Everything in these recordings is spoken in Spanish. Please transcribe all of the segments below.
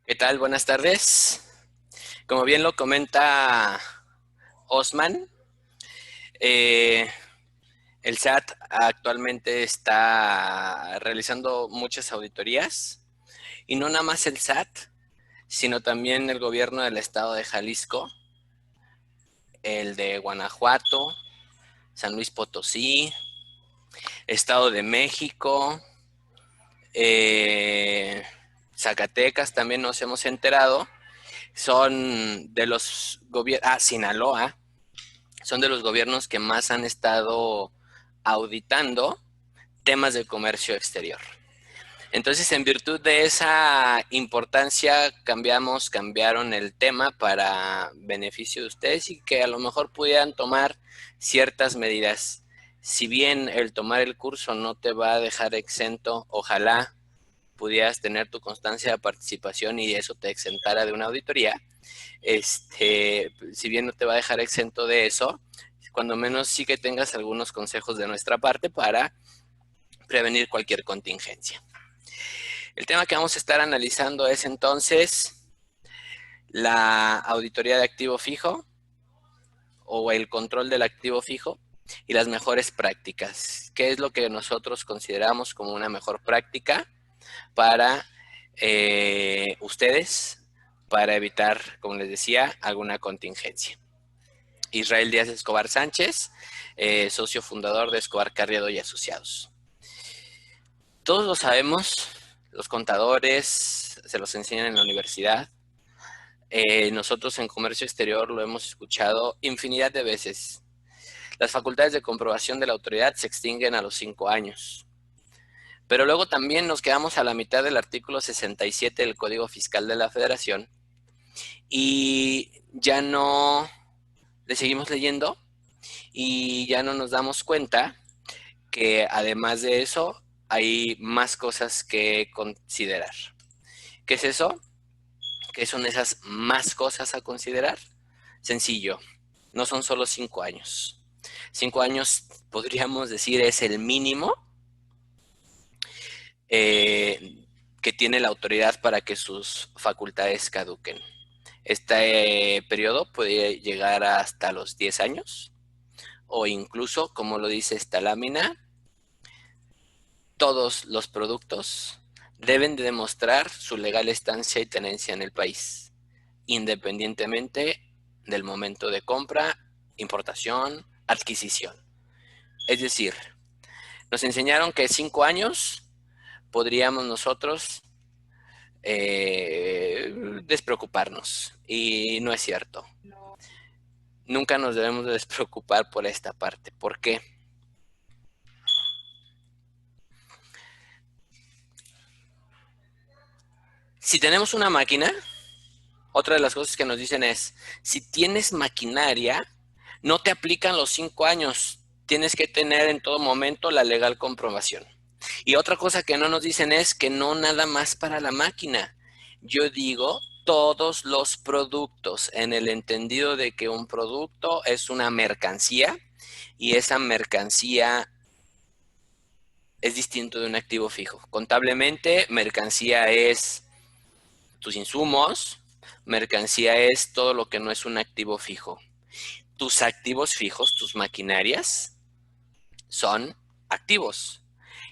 ¿Qué tal? Buenas tardes. Como bien lo comenta Osman, eh, el SAT actualmente está realizando muchas auditorías y no nada más el SAT, sino también el gobierno del estado de Jalisco, el de Guanajuato, San Luis Potosí, Estado de México, eh, Zacatecas también nos hemos enterado, son de los gobiernos, Sinaloa, son de los gobiernos que más han estado auditando temas de comercio exterior. Entonces, en virtud de esa importancia, cambiaron el tema para beneficio de ustedes y que a lo mejor pudieran tomar ciertas medidas. Si bien el tomar el curso no te va a dejar exento, ojalá pudieras tener tu constancia de participación y eso te exentara de una auditoría. Si bien no te va a dejar exento de eso, cuando menos sí que tengas algunos consejos de nuestra parte para prevenir cualquier contingencia. El tema que vamos a estar analizando es entonces la auditoría de activo fijo o el control del activo fijo y las mejores prácticas. ¿Qué es lo que nosotros consideramos como una mejor práctica para ustedes, para evitar, como les decía, alguna contingencia? Israel Díaz Escobar Sánchez, socio fundador de Escobar Carriedo y Asociados. Todos lo sabemos, los contadores se los enseñan en la universidad. Nosotros en comercio exterior lo hemos escuchado infinidad de veces. Las facultades de comprobación de la autoridad se extinguen a los 5 años. Pero luego también nos quedamos a la mitad del artículo 67 del Código Fiscal de la Federación y ya no le seguimos leyendo y ya no nos damos cuenta que además de eso hay más cosas que considerar. ¿Qué es eso? ¿Qué son esas más cosas a considerar? Sencillo, no son solo 5 años. 5 años podríamos decir es el mínimo que tiene la autoridad para que sus facultades caduquen. Este periodo puede llegar hasta los 10 años o incluso, como lo dice esta lámina, todos los productos deben de demostrar su legal estancia y tenencia en el país, independientemente del momento de compra, importación, adquisición. Es decir, nos enseñaron que 5 años podríamos nosotros despreocuparnos y no es cierto. Nunca nos debemos de despreocupar por esta parte. ¿Por qué? Si tenemos una máquina, otra de las cosas que nos dicen es, si tienes maquinaria, no te aplican los 5 años. Tienes que tener en todo momento la legal comprobación. Y otra cosa que no nos dicen es que no nada más para la máquina. Yo digo todos los productos, en el entendido de que un producto es una mercancía y esa mercancía es distinto de un activo fijo. Contablemente, mercancía es tus insumos, mercancía es todo lo que no es un activo fijo. Tus activos fijos, tus maquinarias, son activos.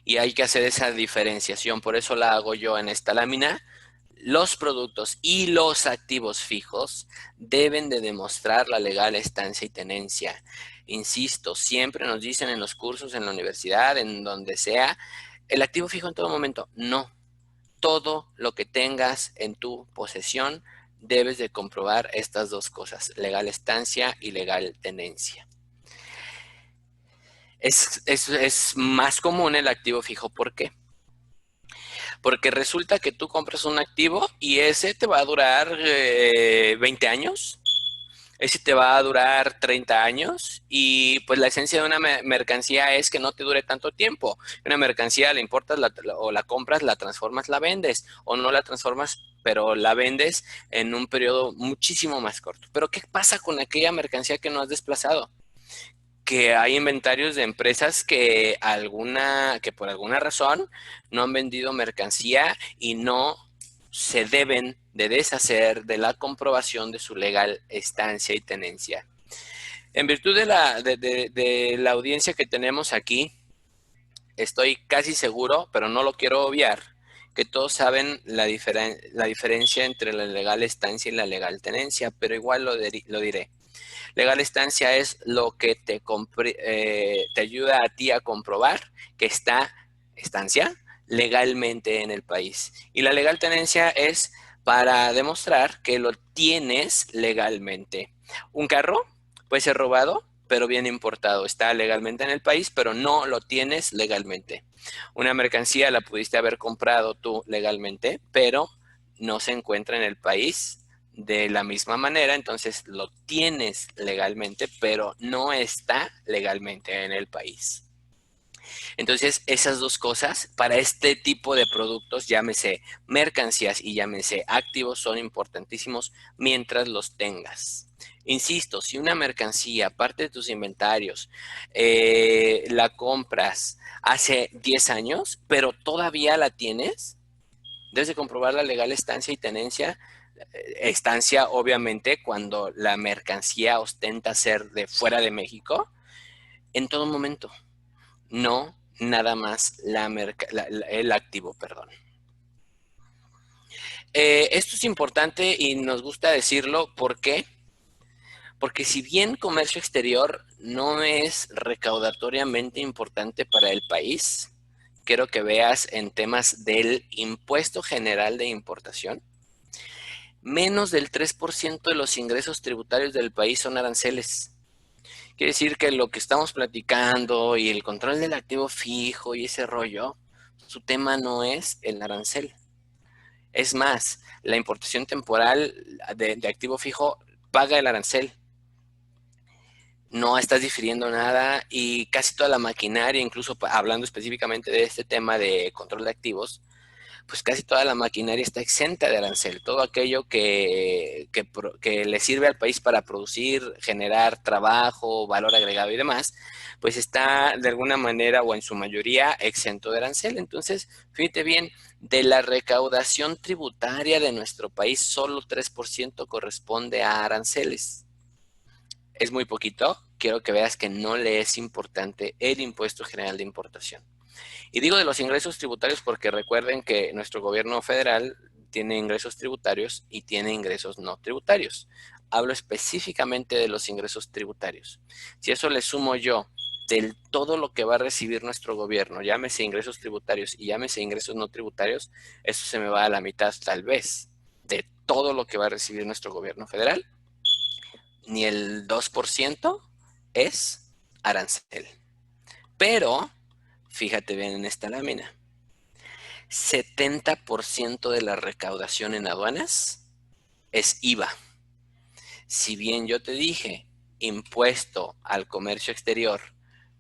Y hay que hacer esa diferenciación, por eso la hago yo en esta lámina. Los productos y los activos fijos deben de demostrar la legal estancia y tenencia. Insisto, siempre nos dicen en los cursos, en la universidad, en donde sea, el activo fijo en todo momento. No, todo lo que tengas en tu posesión debes de comprobar estas dos cosas, legal estancia y legal tenencia. Es más común el activo fijo. ¿Por qué? Porque resulta que tú compras un activo y ese te va a durar 20 años, ese te va a durar 30 años y pues la esencia de una mercancía es que no te dure tanto tiempo. Una mercancía la importas o la compras, la transformas, la vendes o no la transformas, pero la vendes en un periodo muchísimo más corto. Pero ¿qué pasa con aquella mercancía que no has desplazado? Que hay inventarios de empresas que por alguna razón no han vendido mercancía y no se deben de deshacer de la comprobación de su legal estancia y tenencia. En virtud de la audiencia que tenemos aquí, estoy casi seguro, pero no lo quiero obviar, que todos saben la diferencia entre la legal estancia y la legal tenencia, pero igual lo diré. Legal estancia es lo que te ayuda a ti a comprobar que está estancia legalmente en el país. Y la legal tenencia es para demostrar que lo tienes legalmente. Un carro puede ser robado, pero bien importado. Está legalmente en el país, pero no lo tienes legalmente. Una mercancía la pudiste haber comprado tú legalmente, pero no se encuentra en el país de la misma manera, entonces lo tienes legalmente, pero no está legalmente en el país. Entonces, esas dos cosas para este tipo de productos, llámese mercancías y llámese activos, son importantísimos mientras los tengas. Insisto, si una mercancía, parte de tus inventarios, la compras hace 10 años, pero todavía la tienes, debes de comprobar la legal estancia y tenencia. Estancia, obviamente, cuando la mercancía ostenta ser de fuera de México, en todo momento. No nada más el activo, perdón. Esto es importante y nos gusta decirlo. ¿Por qué? Porque si bien comercio exterior no es recaudatoriamente importante para el país, quiero que veas en temas del impuesto general de importación, menos del 3% de los ingresos tributarios del país son aranceles. Quiere decir que lo que estamos platicando y el control del activo fijo y ese rollo, su tema no es el arancel. Es más, la importación temporal de activo fijo paga el arancel. No estás difiriendo nada y casi toda la maquinaria, incluso hablando específicamente de este tema de control de activos, pues casi toda la maquinaria está exenta de arancel. Todo aquello que le sirve al país para producir, generar trabajo, valor agregado y demás, pues está de alguna manera o en su mayoría exento de arancel. Entonces, fíjate bien, de la recaudación tributaria de nuestro país, solo 3% corresponde a aranceles. Es muy poquito. Quiero que veas que no le es importante el impuesto general de importación. Y digo de los ingresos tributarios porque recuerden que nuestro gobierno federal tiene ingresos tributarios y tiene ingresos no tributarios. Hablo específicamente de los ingresos tributarios. Si eso le sumo yo del todo lo que va a recibir nuestro gobierno, llámese ingresos tributarios y llámese ingresos no tributarios, eso se me va a la mitad tal vez de todo lo que va a recibir nuestro gobierno federal. Ni el 2% es arancel. Pero fíjate bien en esta lámina. 70% de la recaudación en aduanas es IVA. Si bien yo te dije, impuesto al comercio exterior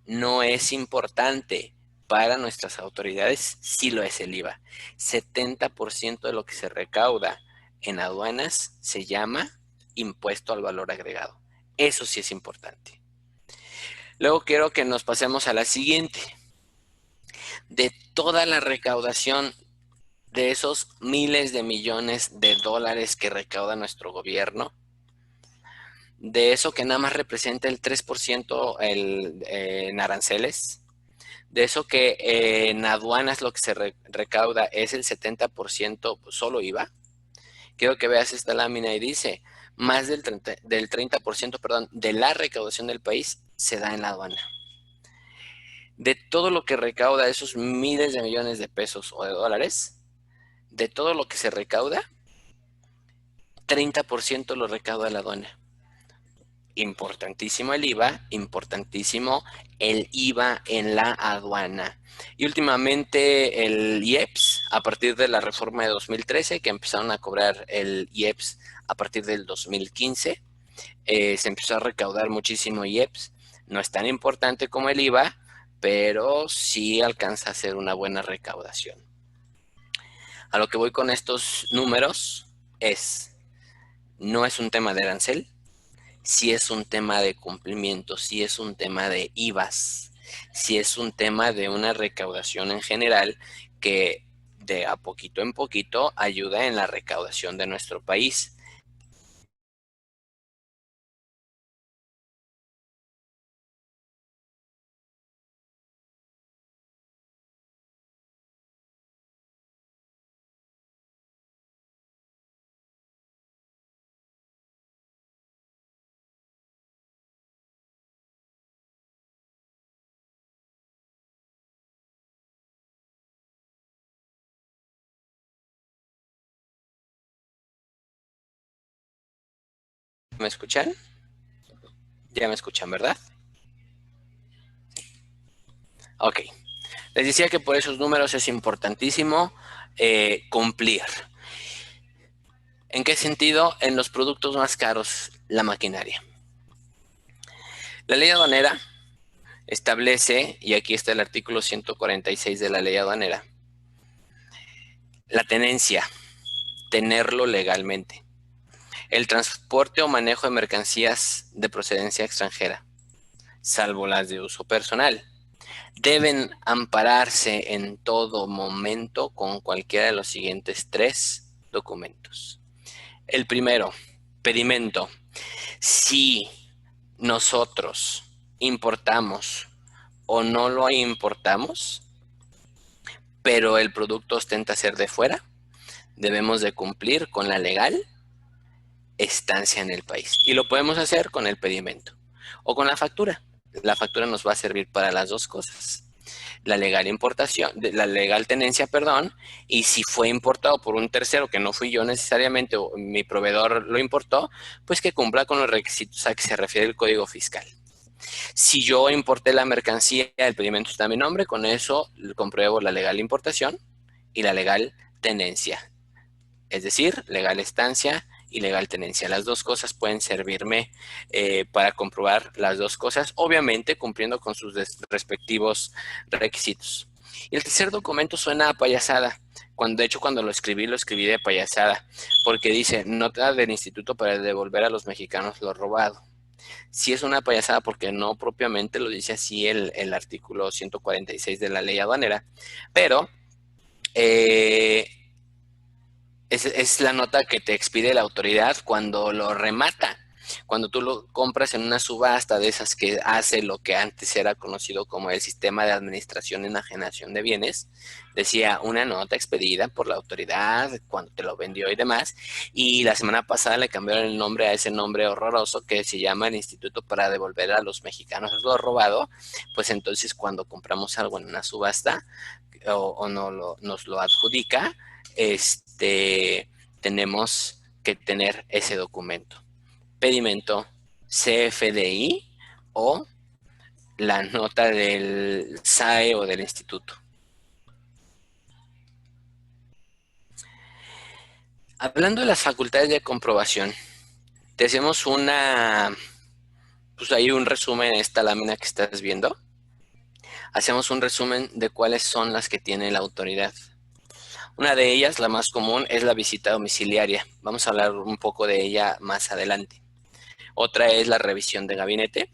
no es importante para nuestras autoridades, sí lo es el IVA. 70% de lo que se recauda en aduanas se llama impuesto al valor agregado. Eso sí es importante. Luego quiero que nos pasemos a la siguiente. De toda la recaudación de esos miles de millones de dólares que recauda nuestro gobierno, de eso que nada más representa el 3% en aranceles, de eso que en aduanas lo que se recauda es el 70% solo IVA. Quiero que veas esta lámina y dice, más del 30%, perdón, de la recaudación del país se da en la aduana. De todo lo que recauda esos miles de millones de pesos o de dólares, de todo lo que se recauda, 30% lo recauda la aduana. Importantísimo el IVA, importantísimo el IVA en la aduana. Y últimamente el IEPS, a partir de la reforma de 2013, que empezaron a cobrar el IEPS a partir del 2015, se empezó a recaudar muchísimo IEPS. No es tan importante como el IVA, pero sí alcanza a ser una buena recaudación. A lo que voy con estos números no es un tema de arancel, sí es un tema de cumplimiento, sí es un tema de IVAs, sí es un tema de una recaudación en general que de a poquito en poquito ayuda en la recaudación de nuestro país. ¿Me escuchan? Ya me escuchan, ¿verdad? Ok. Les decía que por esos números es importantísimo cumplir. ¿En qué sentido? En los productos más caros, la maquinaria. La ley aduanera establece, y aquí está el artículo 146 de la ley aduanera, la tenencia, tenerlo legalmente. El transporte o manejo de mercancías de procedencia extranjera, salvo las de uso personal, deben ampararse en todo momento con cualquiera de los siguientes 3 documentos. El primero, pedimento. Si nosotros importamos o no lo importamos, pero el producto ostenta ser de fuera, debemos de cumplir con la legal estancia en el país. Y lo podemos hacer con el pedimento o con la factura. La factura nos va a servir para las dos cosas. La legal importación, la legal tenencia, perdón, y si fue importado por un tercero que no fui yo necesariamente o mi proveedor lo importó, pues que cumpla con los requisitos a que se refiere el Código Fiscal. Si yo importé la mercancía, el pedimento está a mi nombre, con eso compruebo la legal importación y la legal tenencia. Es decir, legal estancia y legal tenencia. Las dos cosas pueden servirme para comprobar las dos cosas, obviamente cumpliendo con sus respectivos requisitos. Y el tercer documento suena a payasada. De hecho, cuando lo escribí de payasada, porque dice, nota del instituto para devolver a los mexicanos lo robado. Sí es una payasada porque no propiamente lo dice así el artículo 146 de la ley aduanera, pero es la nota que te expide la autoridad cuando lo remata. Cuando tú lo compras en una subasta de esas que hace lo que antes era conocido como el sistema de administración y enajenación de bienes, decía una nota expedida por la autoridad cuando te lo vendió y demás, y la semana pasada le cambiaron el nombre a ese nombre horroroso que se llama el Instituto para devolver a los mexicanos lo robado. Pues entonces cuando compramos algo en una subasta o nos lo adjudica, tenemos que tener ese documento. Pedimento CFDI o la nota del SAE o del instituto. Hablando de las facultades de comprobación, te hacemos pues ahí un resumen en esta lámina que estás viendo. Hacemos un resumen de cuáles son las que tiene la autoridad. Una de ellas, la más común, es la visita domiciliaria. Vamos a hablar un poco de ella más adelante. Otra es la revisión de gabinete.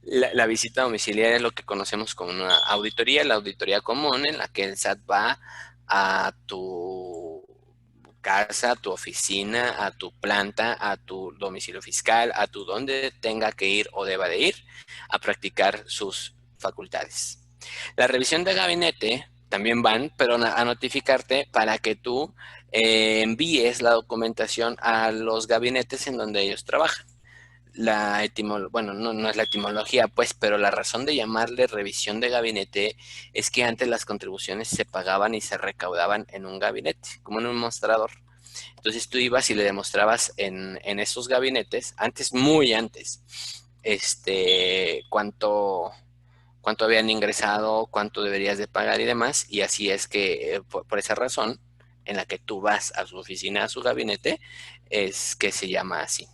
La visita domiciliaria es lo que conocemos como una auditoría, la auditoría común en la que el SAT va a tu casa, a tu oficina, a tu planta, a tu domicilio fiscal, a tu donde tenga que ir o deba de ir a practicar sus facultades. La revisión de gabinete también van, pero a notificarte para que tú envíes la documentación a los gabinetes en donde ellos trabajan. Bueno, no es la etimología, pues, pero la razón de llamarle revisión de gabinete es que antes las contribuciones se pagaban y se recaudaban en un gabinete, como en un mostrador. Entonces tú ibas y le demostrabas en esos gabinetes, antes, muy antes, cuánto habían ingresado, cuánto deberías de pagar y demás, y así es que por esa razón en la que tú vas a su oficina, a su gabinete, es que se llama así.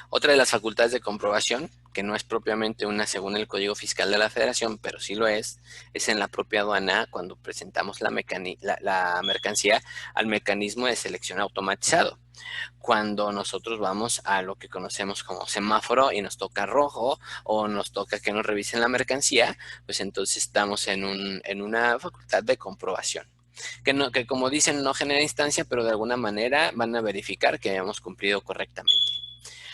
Otra de las facultades de comprobación, que no es propiamente una según el Código Fiscal de la Federación, pero sí lo es en la propia aduana cuando presentamos la mercancía al mecanismo de selección automatizado. cuando nosotros vamos a lo que conocemos como semáforo y nos toca rojo o nos toca que nos revisen la mercancía, pues entonces estamos en una facultad de comprobación. Que como dicen, no genera instancia, pero de alguna manera van a verificar que hayamos cumplido correctamente.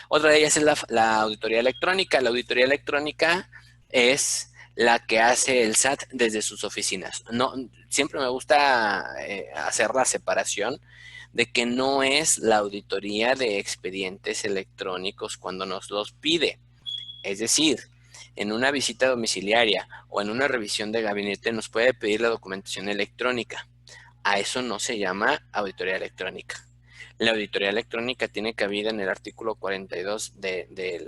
Otra de ellas es la auditoría electrónica. La auditoría electrónica es la que hace el SAT desde sus oficinas. No, siempre me gusta hacer la separación de que no es la auditoría de expedientes electrónicos cuando nos los pide. Es decir, en una visita domiciliaria o en una revisión de gabinete nos puede pedir la documentación electrónica. A eso no se llama auditoría electrónica. La auditoría electrónica tiene cabida en el artículo 42 del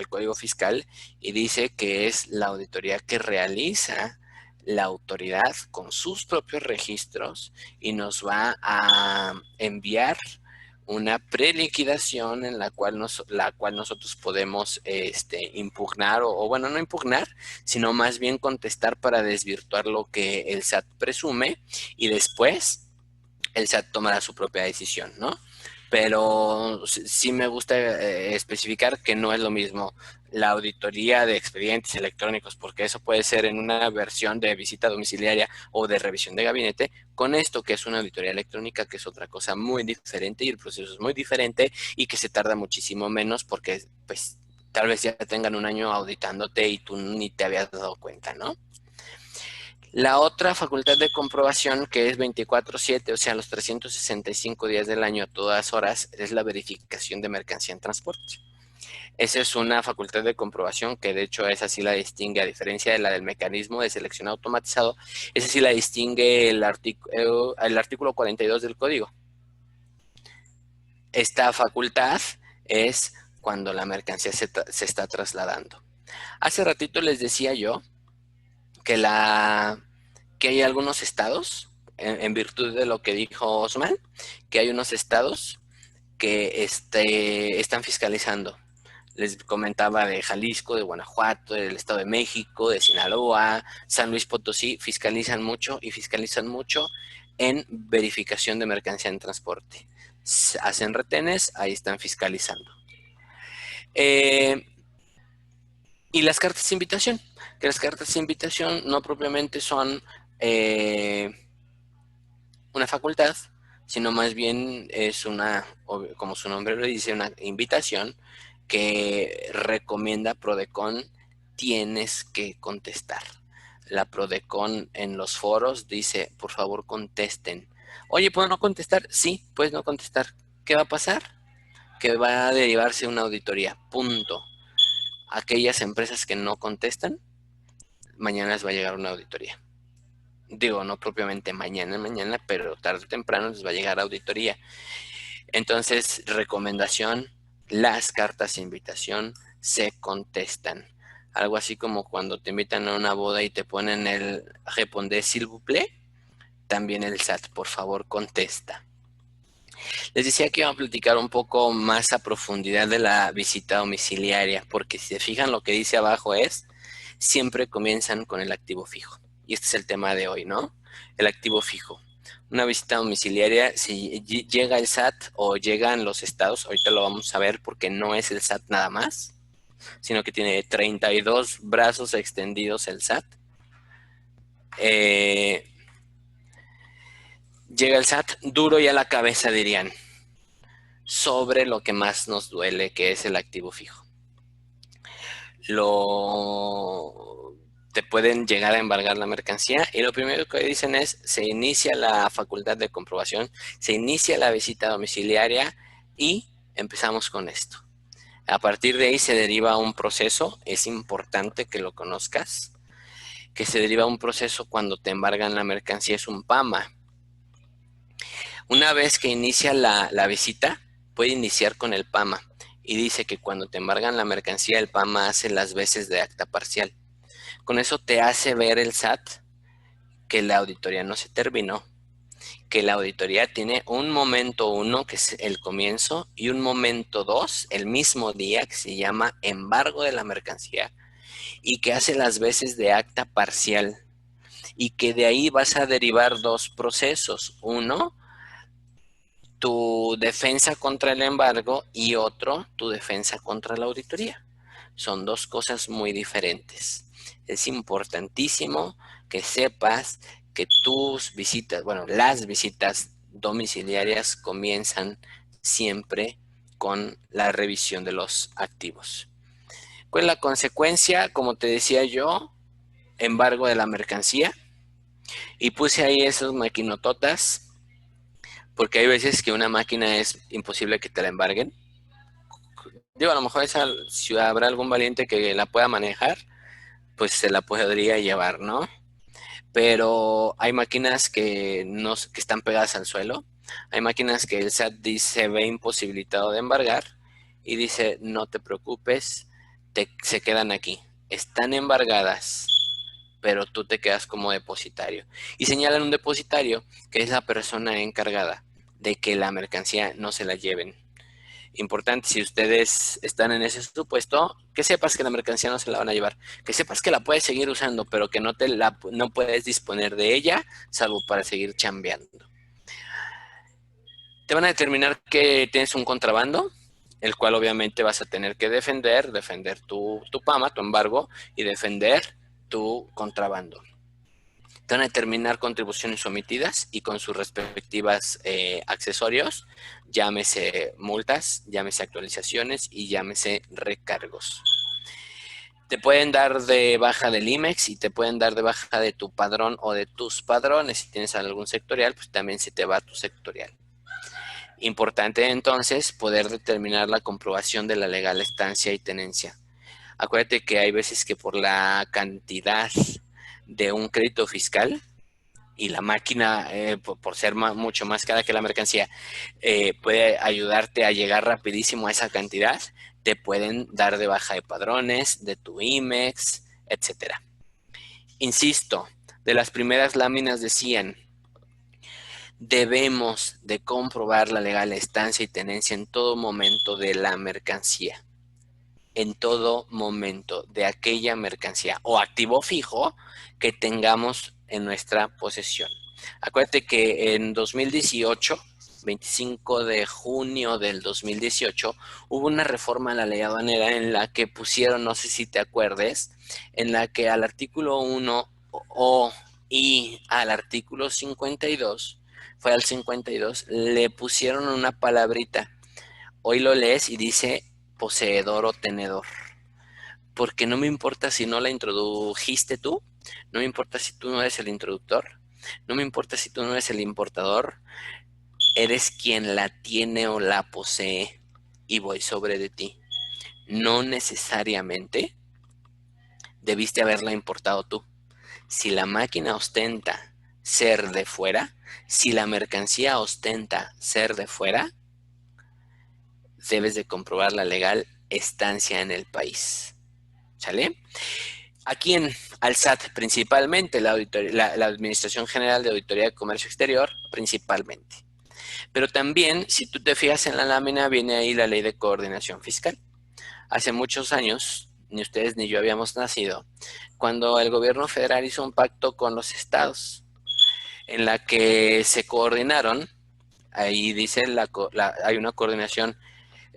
Código Fiscal y dice que es la auditoría que realiza la autoridad con sus propios registros y nos va a enviar una preliquidación en la cual nosotros podemos impugnar o bueno, no impugnar, sino más bien contestar para desvirtuar lo que el SAT presume y después el SAT tomará su propia decisión, ¿no? Pero sí me gusta especificar que no es lo mismo la auditoría de expedientes electrónicos, porque eso puede ser en una versión de visita domiciliaria o de revisión de gabinete, con esto que es una auditoría electrónica, que es otra cosa muy diferente y el proceso es muy diferente y que se tarda muchísimo menos porque pues tal vez ya tengan un año auditándote y tú ni te habías dado cuenta, ¿no? La otra facultad de comprobación, que es 24/7, o sea, los 365 días del año a todas horas, es la verificación de mercancía en transporte. Esa es una facultad de comprobación que de hecho esa sí la distingue, a diferencia de la del mecanismo de selección automatizado, esa sí la distingue el artículo 42 del código. Esta facultad es cuando la mercancía se está trasladando. Hace ratito les decía yo que que hay algunos estados, en virtud de lo que dijo Osman, que hay unos estados que están fiscalizando. Les comentaba de Jalisco, de Guanajuato, del Estado de México, de Sinaloa, San Luis Potosí, fiscalizan mucho y fiscalizan mucho en verificación de mercancía en transporte. Hacen retenes, ahí están fiscalizando. Y las cartas de invitación, que las cartas de invitación no propiamente son una facultad, sino más bien es como su nombre lo dice, una invitación que recomienda Prodecon, tienes que contestar. La Prodecon en los foros dice, por favor contesten. Oye, ¿puedo no contestar? Sí, puedes no contestar. ¿Qué va a pasar? Que va a derivarse una auditoría, punto. Aquellas empresas que no contestan, mañana les va a llegar una auditoría. Digo, no propiamente mañana, pero tarde o temprano les va a llegar auditoría. Entonces, recomendación, las cartas de invitación se contestan. Algo así como cuando te invitan a una boda y te ponen el répondez s'il vous plaît, también el SAT, por favor, contesta. Les decía que iba a platicar un poco más a profundidad de la visita domiciliaria, porque si se fijan lo que dice abajo siempre comienzan con el activo fijo. Y este es el tema de hoy, ¿no? El activo fijo. Una visita domiciliaria, si llega el SAT o llegan los estados, ahorita lo vamos a ver porque no es el SAT nada más, sino que tiene 32 brazos extendidos el SAT. Llega el SAT duro y a la cabeza, dirían, sobre lo que más nos duele, que es el activo fijo. Te pueden llegar a embargar la mercancía y lo primero que dicen es, se inicia la facultad de comprobación, se inicia la visita domiciliaria y empezamos con esto. A partir de ahí se deriva un proceso, es importante que lo conozcas, que se deriva un proceso cuando te embargan la mercancía, es un PAMA. Una vez que inicia la visita, puede iniciar con el PAMA y dice que cuando te embargan la mercancía, el PAMA hace las veces de acta parcial. Con eso te hace ver el SAT que la auditoría no se terminó, que la auditoría tiene un momento 1, que es el comienzo, y un momento 2, el mismo día, que se llama embargo de la mercancía, y que hace las veces de acta parcial, y que de ahí vas a derivar dos procesos. Uno, tu defensa contra el embargo y otro, tu defensa contra la auditoría. Son dos cosas muy diferentes. Es importantísimo que sepas que tus visitas, bueno, las visitas domiciliarias comienzan siempre con la revisión de los activos. ¿Cuál es la consecuencia? Como te decía yo, embargo de la mercancía. Y puse ahí esos maquinototas, porque hay veces que una máquina es imposible que te la embarguen. Digo, a lo mejor esa ciudad habrá algún valiente que la pueda manejar, pues se la podría llevar, ¿no? Pero hay máquinas que, no, que están pegadas al suelo. Hay máquinas que el SAT dice, se ve imposibilitado de embargar y dice, no te preocupes, se quedan aquí. Están embargadas, pero tú te quedas como depositario. Y señalan un depositario que es la persona encargada de que la mercancía no se la lleven. Importante, si ustedes están en ese supuesto, que sepas que la mercancía no se la van a llevar, que sepas que la puedes seguir usando, pero que no puedes disponer de ella, salvo para seguir chambeando. Te van a determinar que tienes un contrabando, el cual obviamente vas a tener que defender tu PAMA, tu embargo, y defender tu contrabando. Te van a determinar contribuciones omitidas y con sus respectivas accesorios, llámese multas, llámese actualizaciones y llámese recargos. Te pueden dar de baja del IMEX y te pueden dar de baja de tu padrón o de tus padrones. Si tienes algún sectorial, pues también se te va tu sectorial. Importante entonces poder determinar la comprobación de la legal estancia y tenencia. Acuérdate que hay veces que por la cantidad de un crédito fiscal y la máquina, por ser mucho más cara que la mercancía, puede ayudarte a llegar rapidísimo a esa cantidad, te pueden dar de baja de padrones, de tu IMEX, etcétera. Insisto, de las primeras láminas decían, debemos de comprobar la legal estancia y tenencia en todo momento de la mercancía. En todo momento de aquella mercancía o activo fijo que tengamos en nuestra posesión. Acuérdate que en 2018, 25 de junio del 2018, hubo una reforma a la ley aduanera en la que pusieron, no sé si te acuerdes, en la que al artículo 1 y al artículo 52, fue al 52, le pusieron una palabrita. Hoy lo lees y dice poseedor o tenedor. Porque no me importa si no la introdujiste tú, no me importa si tú no eres el introductor, no me importa si tú no eres el importador, eres quien la tiene o la posee y voy sobre de ti. No necesariamente debiste haberla importado tú. Si la máquina ostenta ser de fuera, si la mercancía ostenta ser de fuera, debes de comprobar la legal estancia en el país. ¿Sale? Aquí al SAT principalmente, la Administración General de Auditoría de Comercio Exterior principalmente. Pero también, si tú te fijas en la lámina, viene ahí la Ley de Coordinación Fiscal. Hace muchos años, ni ustedes ni yo habíamos nacido, cuando el gobierno federal hizo un pacto con los estados, en la que se coordinaron, ahí dice, hay una coordinación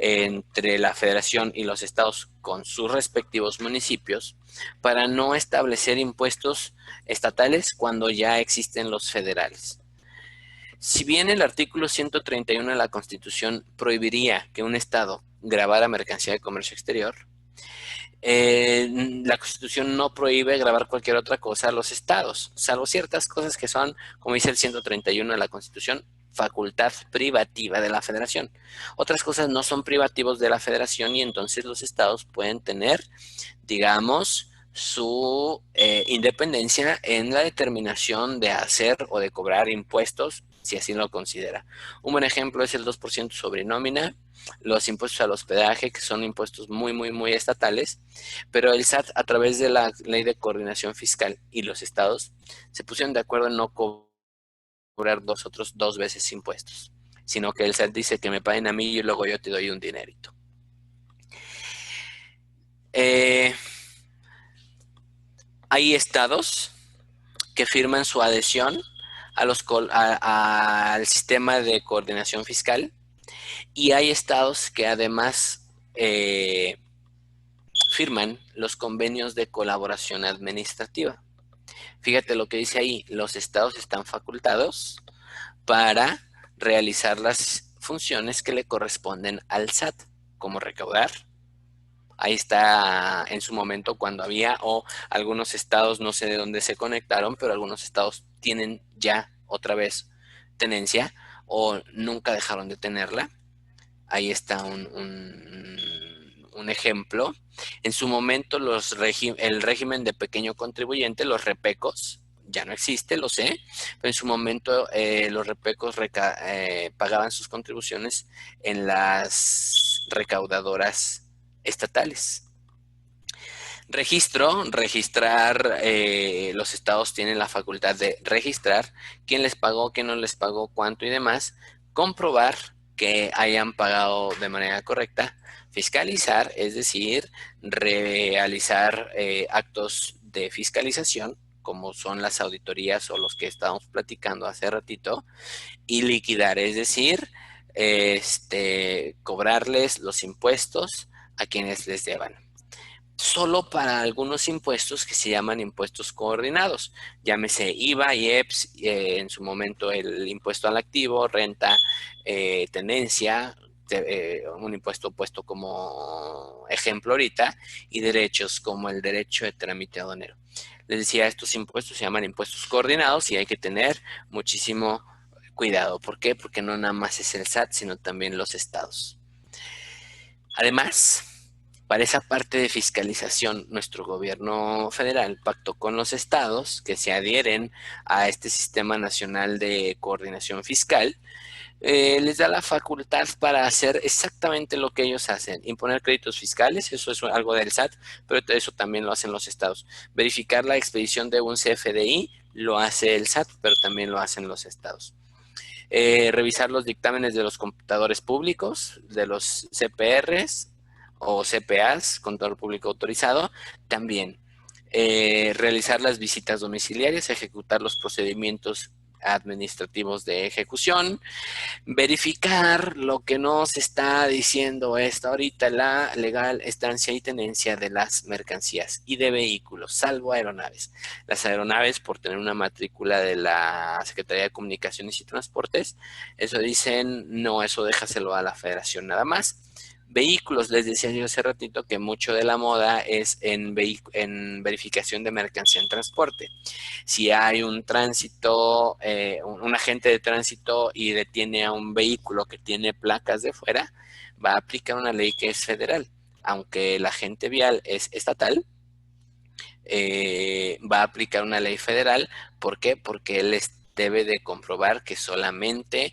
entre la federación y los estados con sus respectivos municipios para no establecer impuestos estatales cuando ya existen los federales. Si bien el artículo 131 de la Constitución prohibiría que un estado grabara mercancía de comercio exterior, la Constitución no prohíbe grabar cualquier otra cosa a los estados, salvo ciertas cosas que son, como dice el 131 de la Constitución, facultad privativa de la federación. Otras cosas no son privativos de la federación y entonces los estados pueden tener, digamos, su independencia en la determinación de hacer o de cobrar impuestos, si así lo considera. Un buen ejemplo es el 2% sobre nómina, los impuestos al hospedaje, que son impuestos muy, muy, muy estatales, pero el SAT, a través de la Ley de Coordinación Fiscal y los estados, se pusieron de acuerdo en no cobrar otros dos veces impuestos, sino que el SAT dice que me paguen a mí y luego yo te doy un dinerito. Hay estados que firman su adhesión al sistema de coordinación fiscal Y hay estados que además firman los convenios de colaboración administrativa. Fíjate lo que dice ahí, los estados están facultados para realizar las funciones que le corresponden al SAT, como recaudar. Ahí está en su momento cuando había, o algunos estados, no sé de dónde se conectaron, pero algunos estados tienen ya otra vez tenencia o nunca dejaron de tenerla. Ahí está un ejemplo. En su momento el régimen de pequeño contribuyente, los repecos, ya no existe, lo sé, pero en su momento los repecos pagaban sus contribuciones en las recaudadoras estatales. Registrar, los estados tienen la facultad de registrar quién les pagó, quién no les pagó, cuánto y demás, comprobar que hayan pagado de manera correcta, fiscalizar, es decir, realizar actos de fiscalización, como son las auditorías o los que estábamos platicando hace ratito, y liquidar, es decir, cobrarles los impuestos a quienes les deban. Solo para algunos impuestos que se llaman impuestos coordinados, llámese IVA, IEPS, en su momento el impuesto al activo, renta, tenencia, un impuesto puesto como ejemplo ahorita, y derechos como el derecho de trámite aduanero. Les decía, estos impuestos se llaman impuestos coordinados y hay que tener muchísimo cuidado. ¿Por qué? Porque no nada más es el SAT, sino también los estados. Además, para esa parte de fiscalización, nuestro gobierno federal pactó con los estados que se adhieren a este Sistema Nacional de Coordinación Fiscal. Les da la facultad para hacer exactamente lo que ellos hacen, imponer créditos fiscales, eso es algo del SAT, pero eso también lo hacen los estados. Verificar la expedición de un CFDI lo hace el SAT, pero también lo hacen los estados. Revisar los dictámenes de los computadores públicos, de los CPRs o CPAs, contador público autorizado, también. Realizar las visitas domiciliarias, ejecutar los procedimientos administrativos de ejecución, verificar lo que nos está diciendo ahorita, la legal estancia y tenencia de las mercancías y de vehículos, salvo aeronaves. Las aeronaves, por tener una matrícula de la Secretaría de Comunicaciones y Transportes, eso dicen, no, eso déjaselo a la Federación nada más. Vehículos, les decía yo hace ratito que mucho de la moda es en verificación de mercancía en transporte. Si hay un tránsito, un agente de tránsito y detiene a un vehículo que tiene placas de fuera, va a aplicar una ley que es federal. Aunque el agente vial es estatal, va a aplicar una ley federal. ¿Por qué? Porque él debe de comprobar que solamente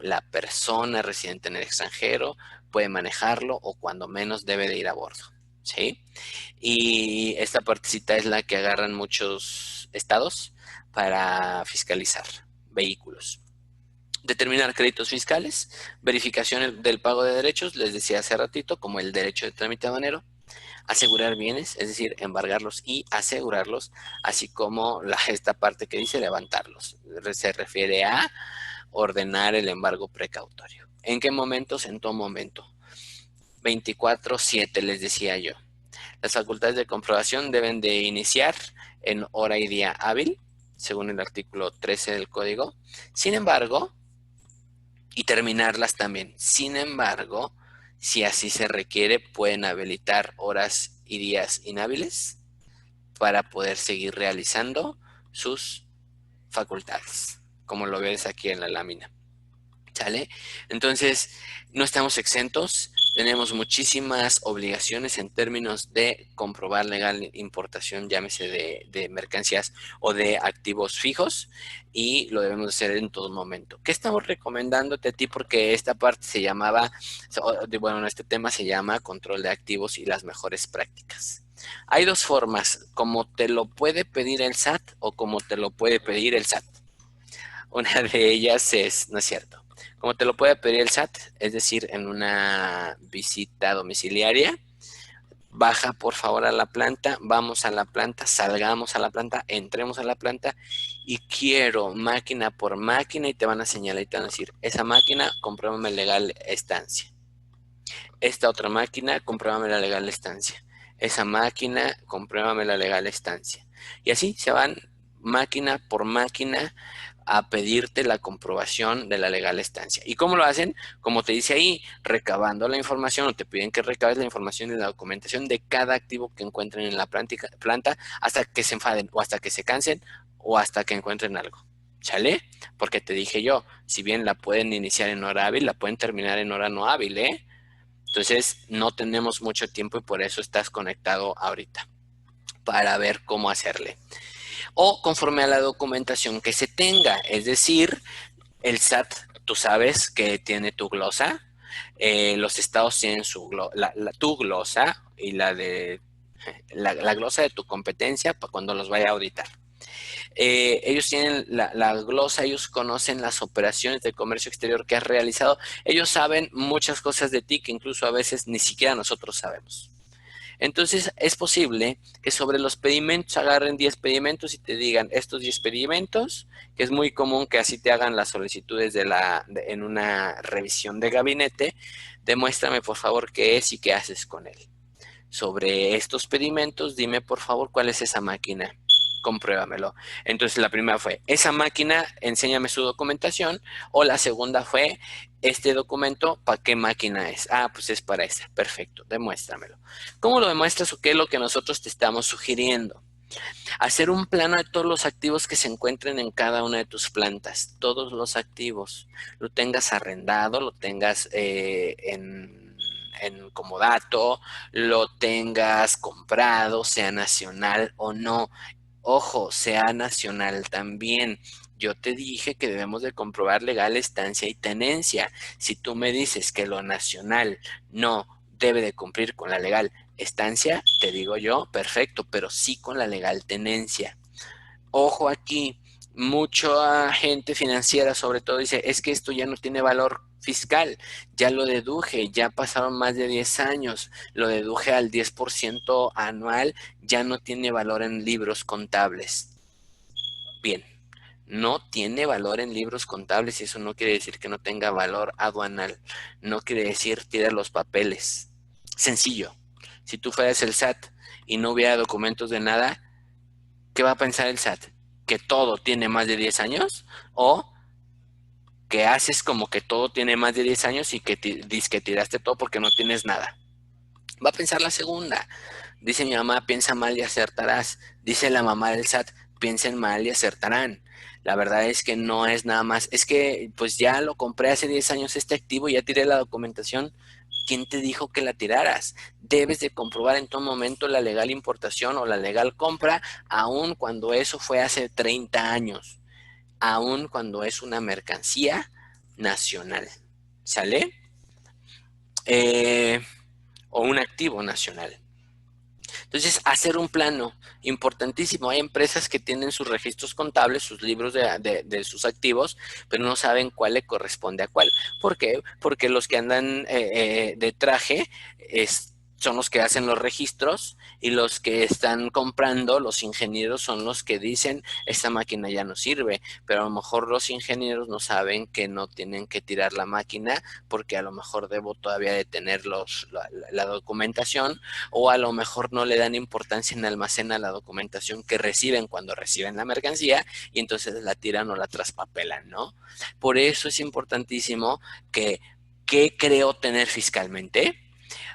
la persona residente en el extranjero puede manejarlo o cuando menos debe de ir a bordo, ¿sí? Y esta partecita es la que agarran muchos estados para fiscalizar vehículos. Determinar créditos fiscales, verificación del pago de derechos, les decía hace ratito, como el derecho de trámite aduanero, asegurar bienes, es decir, embargarlos y asegurarlos, así como esta parte que dice levantarlos. Se refiere a ordenar el embargo precautorio. ¿En qué momentos? En todo momento. 24/7 les decía yo. Las facultades de comprobación deben de iniciar en hora y día hábil, según el artículo 13 del código. Sin embargo, y terminarlas también. Sin embargo, si así se requiere, pueden habilitar horas y días inhábiles para poder seguir realizando sus facultades, como lo ves aquí en la lámina. ¿Sale? Entonces, no estamos exentos, tenemos muchísimas obligaciones en términos de comprobar legal importación, llámese de mercancías o de activos fijos, y lo debemos hacer en todo momento. ¿Qué estamos recomendándote a ti? Porque esta parte se llamaba, bueno, este tema se llama control de activos y las mejores prácticas. Hay dos formas, como te lo puede pedir el SAT o como te lo puede pedir el SAT. Una de ellas es, no es cierto, como te lo puede pedir el SAT, es decir, en una visita domiciliaria, baja por favor a la planta, vamos a la planta, salgamos a la planta, entremos a la planta y quiero máquina por máquina y te van a señalar y te van a decir, esa máquina, compruébame legal estancia. Esta otra máquina, compruébame la legal estancia. Esa máquina, compruébame la legal estancia. Y así se van máquina por máquina a pedirte la comprobación de la legal estancia. ¿Y cómo lo hacen? Como te dice ahí, recabando la información, o te piden que recabes la información y la documentación de cada activo que encuentren en la planta hasta que se enfaden, o hasta que se cansen, o hasta que encuentren algo. ¿Sale? Porque te dije yo, si bien la pueden iniciar en hora hábil, la pueden terminar en hora no hábil, ¿eh? Entonces, no tenemos mucho tiempo y por eso estás conectado ahorita, para ver cómo hacerle. O conforme a la documentación que se tenga, es decir, el SAT, tú sabes que tiene tu glosa, los estados tienen tu glosa y la glosa de tu competencia para cuando los vaya a auditar. Ellos tienen la glosa, ellos conocen las operaciones de comercio exterior que has realizado, ellos saben muchas cosas de ti que incluso a veces ni siquiera nosotros sabemos. Entonces es posible que sobre los pedimentos agarren 10 pedimentos y te digan estos 10 pedimentos, que es muy común que así te hagan las solicitudes en una revisión de gabinete, demuéstrame por favor qué es y qué haces con él. Sobre estos pedimentos, dime por favor cuál es esa máquina. Compruébamelo. Entonces la primera fue, esa máquina, enséñame su documentación. O la segunda fue, este documento, ¿para qué máquina es? Ah, pues es para esa. Perfecto, demuéstramelo. ¿Cómo lo demuestras o qué es lo que nosotros te estamos sugiriendo? Hacer un plano de todos los activos que se encuentren en cada una de tus plantas. Todos los activos. Lo tengas arrendado, lo tengas en comodato, lo tengas comprado, sea nacional o no. Ojo, sea nacional también. Yo te dije que debemos de comprobar legal estancia y tenencia. Si tú me dices que lo nacional no debe de cumplir con la legal estancia, te digo yo, perfecto, pero sí con la legal tenencia. Ojo aquí, mucha gente financiera sobre todo dice, es que esto ya no tiene valor fiscal, ya lo deduje, ya pasaron más de 10 años, lo deduje al 10% anual, ya no tiene valor en libros contables. Bien, no tiene valor en libros contables y eso no quiere decir que no tenga valor aduanal, no quiere decir tirar los papeles. Sencillo, si tú fueras el SAT y no hubiera documentos de nada, ¿qué va a pensar el SAT? ¿Que todo tiene más de 10 años? ¿O que haces como que todo tiene más de 10 años y que dices que tiraste todo porque no tienes nada? Va a pensar la segunda. Dice mi mamá, piensa mal y acertarás. Dice la mamá del SAT, piensen mal y acertarán. La verdad es que no es nada más. Es que pues ya lo compré hace 10 años este activo, ya tiré la documentación. ¿Quién te dijo que la tiraras? Debes de comprobar en todo momento la legal importación o la legal compra, aun cuando eso fue hace 30 años, aun cuando es una mercancía nacional. ¿Sale? Eh, o un activo nacional. Entonces, hacer un plano, importantísimo. Hay empresas que tienen sus registros contables, sus libros de sus activos, pero no saben cuál le corresponde a cuál. ¿Por qué? Porque los que andan de traje son los que hacen los registros y los que están comprando, los ingenieros, son los que dicen, esta máquina ya no sirve, pero a lo mejor los ingenieros no saben que no tienen que tirar la máquina porque a lo mejor debo todavía de tener la documentación, o a lo mejor no le dan importancia en almacena la documentación que reciben cuando reciben la mercancía y entonces la tiran o la traspapelan, ¿no? Por eso es importantísimo que, ¿qué creo tener fiscalmente?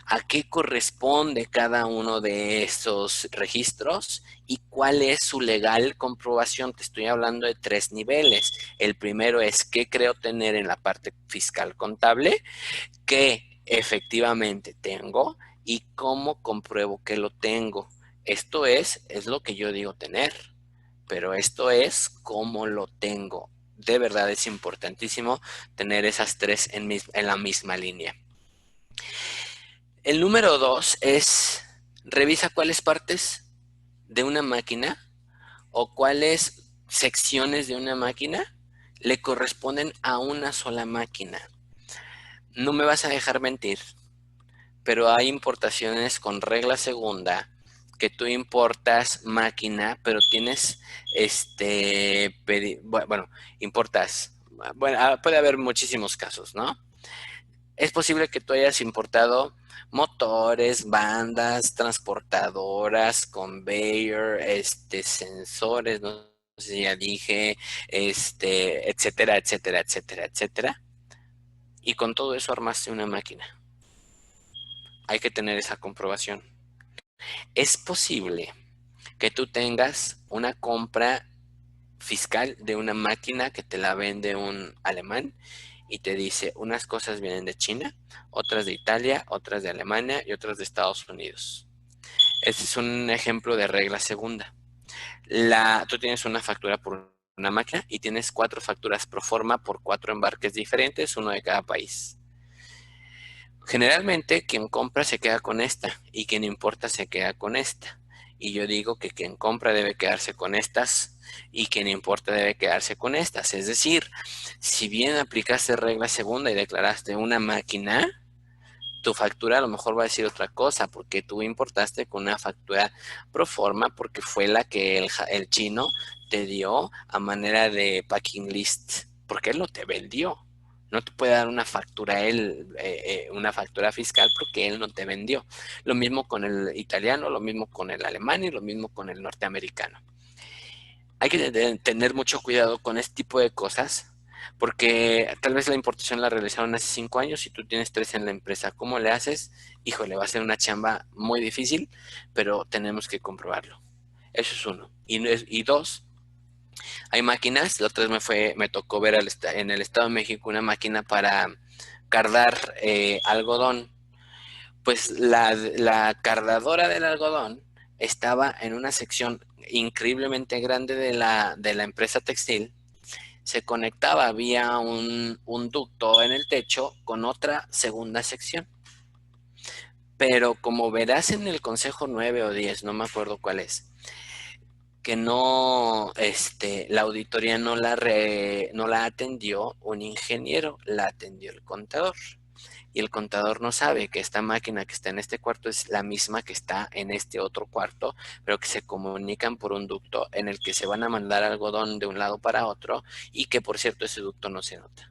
¿A qué corresponde cada uno de estos registros y cuál es su legal comprobación? Te estoy hablando de 3 niveles. El primero es qué creo tener en la parte fiscal contable, qué efectivamente tengo y cómo compruebo que lo tengo. Esto es lo que yo digo tener, pero esto es cómo lo tengo. De verdad es importantísimo tener esas 3 en la misma línea. El número 2 es, revisa cuáles partes de una máquina o cuáles secciones de una máquina le corresponden a una sola máquina. No me vas a dejar mentir. pero hay importaciones con regla segunda que tú importas máquina, pero tienes bueno, importas, bueno, puede haber muchísimos casos, ¿no? Es posible que tú hayas importado motores, bandas, transportadoras, conveyor, sensores, no sé si ya dije, etcétera, etcétera, etcétera, etcétera. Y con todo eso armaste una máquina. Hay que tener esa comprobación. Es posible que tú tengas una compra fiscal de una máquina que te la vende un alemán y te dice unas cosas vienen de China, otras de Italia, otras de Alemania y otras de Estados Unidos. Este es un ejemplo de regla segunda. Tú tienes una factura por una máquina y tienes 4 facturas pro forma por 4 embarques diferentes, uno de cada país. Generalmente quien compra se queda con esta y quien importa se queda con esta. Y yo digo que quien compra debe quedarse con estas y quien importa debe quedarse con estas. Es decir, si bien aplicaste regla segunda y declaraste una máquina, tu factura a lo mejor va a decir otra cosa porque tú importaste con una factura pro forma porque fue la que el chino te dio a manera de packing list, porque él no te vendió. No te puede dar una factura una factura fiscal porque él no te vendió. Lo mismo con el italiano, lo mismo con el alemán y lo mismo con el norteamericano. Hay que tener mucho cuidado con este tipo de cosas porque tal vez la importación la realizaron hace 5 años y tú tienes 3 en la empresa. ¿Cómo le haces? Híjole, va a ser una chamba muy difícil, pero tenemos que comprobarlo. Eso es uno. Y dos, hay máquinas. La otra vez me tocó ver en el Estado de México una máquina para cardar algodón. Pues la cardadora del algodón estaba en una sección increíblemente grande de la empresa textil. Se conectaba vía un ducto en el techo con otra segunda sección. Pero como verás en el consejo 9 o 10, no me acuerdo cuál es, que no, la auditoría no la atendió un ingeniero, la atendió el contador. Y el contador no sabe que esta máquina que está en este cuarto es la misma que está en este otro cuarto, pero que se comunican por un ducto en el que se van a mandar algodón de un lado para otro y que por cierto ese ducto no se nota.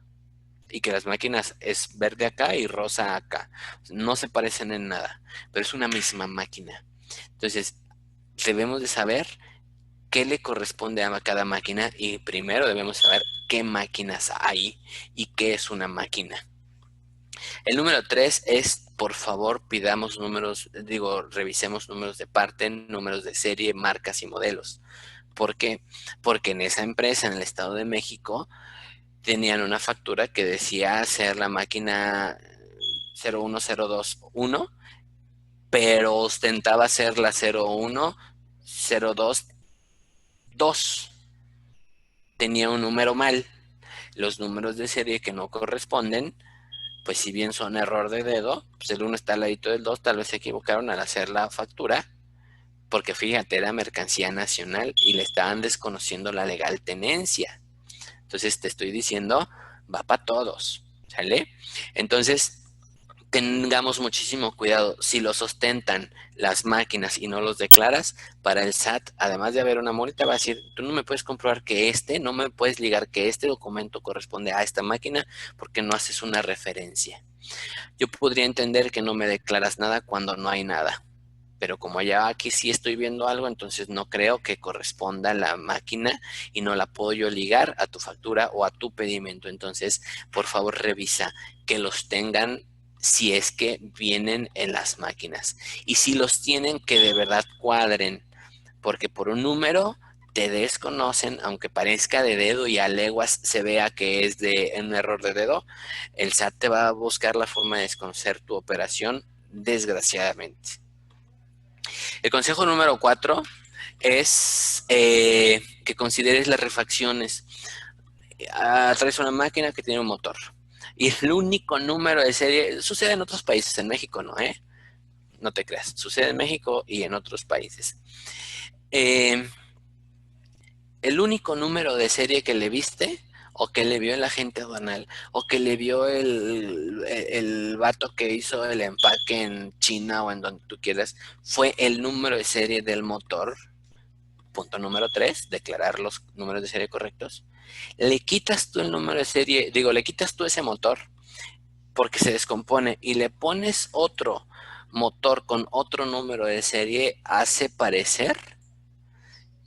Y que las máquinas es verde acá y rosa acá. No se parecen en nada, pero es una misma máquina. Entonces, debemos de saber qué le corresponde a cada máquina y primero debemos saber qué máquinas hay y qué es una máquina. El número 3 es, por favor, pidamos números, revisemos números de parte, números de serie, marcas y modelos. ¿Por qué? Porque en esa empresa, en el Estado de México, tenían una factura que decía ser la máquina 01021, pero ostentaba ser la 01022. Tenía un número mal. Los números de serie que no corresponden, pues si bien son error de dedo, pues el 1 está al ladito del 2, tal vez se equivocaron al hacer la factura, porque fíjate, era mercancía nacional y le estaban desconociendo la legal tenencia. Entonces te estoy diciendo, va para todos, ¿sale? Entonces, tengamos muchísimo cuidado. Si los ostentan las máquinas y no los declaras, para el SAT, además de haber una multa, va a decir, tú no me puedes comprobar que no me puedes ligar que este documento corresponde a esta máquina porque no haces una referencia. Yo podría entender que no me declaras nada cuando no hay nada, pero como ya aquí sí estoy viendo algo, entonces no creo que corresponda a la máquina y no la puedo yo ligar a tu factura o a tu pedimento. Entonces, por favor, revisa que los tengan si es que vienen en las máquinas. Y si los tienen, que de verdad cuadren, porque por un número te desconocen, aunque parezca de dedo y a leguas se vea que es de un error de dedo, el SAT te va a buscar la forma de desconocer tu operación, desgraciadamente. El consejo número 4 es que consideres las refacciones. Traes una máquina que tiene un motor. Y el único número de serie, sucede en otros países, en México no, ¿eh? No te creas, sucede en México y en otros países. El único número de serie que le viste o que le vio el agente aduanal o que le vio el vato que hizo el empaque en China o en donde tú quieras fue el número de serie del motor. Punto número 3, declarar los números de serie correctos. Le quitas tú el número de serie, le quitas tú ese motor porque se descompone y le pones otro motor con otro número de serie, hace parecer